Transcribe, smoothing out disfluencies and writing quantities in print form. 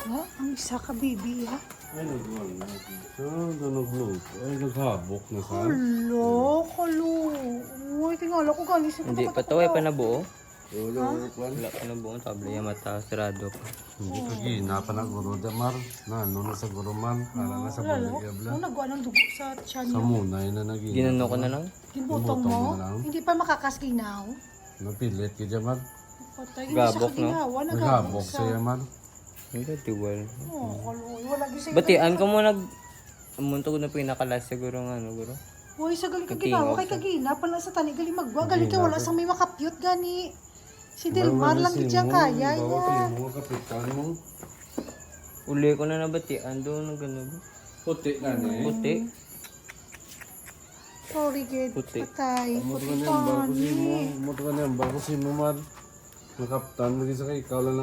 Ha? Ang isa ka, baby, ha? Ay, nagwal na. Nagluto. Ay, naghabok na sa. Kalo. Uy, tingala ko galing sa Hindi pa to, ay pa nabuo. Ulo, kwan. Wala pa nabuo, tabla yung mata, sirado pa. Hindi ka gina pa na guro damar. Na, ano na sa guro man. Kala na sa bulig yabla. Ano nagawa ng dugo sa tiyan Sa niya? munay na naging. Ginano ko na lang. Ginbotong Ginbotong mo? mo na lang. Hindi pa makakasginaw? Napilit ka dyan man. Patay. Gabok, no? Naghabok siya man. Hindi, tiwal. Oo, kaloy. Wala gising. Batian ko mo Amunto ko na pinakalas siguro nga, ano, guro. Uy, sa gali ka Nagtingog ginawa. Kay siya. kagina. Pala sa tani. Gali magwa. Gali ka wala sa may makapyot gani. Si Marunong Delmar lang si gid mo, kaya bawa yan. ka mo, kapitan mo. Uli ko na nabatian doon, ng gano'n. Puti na ni. Puti. Sorry, gid. Puti. Patay. Mo Puti ka niyan, bago si mo. tani. Mo ka niyan, bago si mo man. Nakaptan, magisa ka, ikaw lang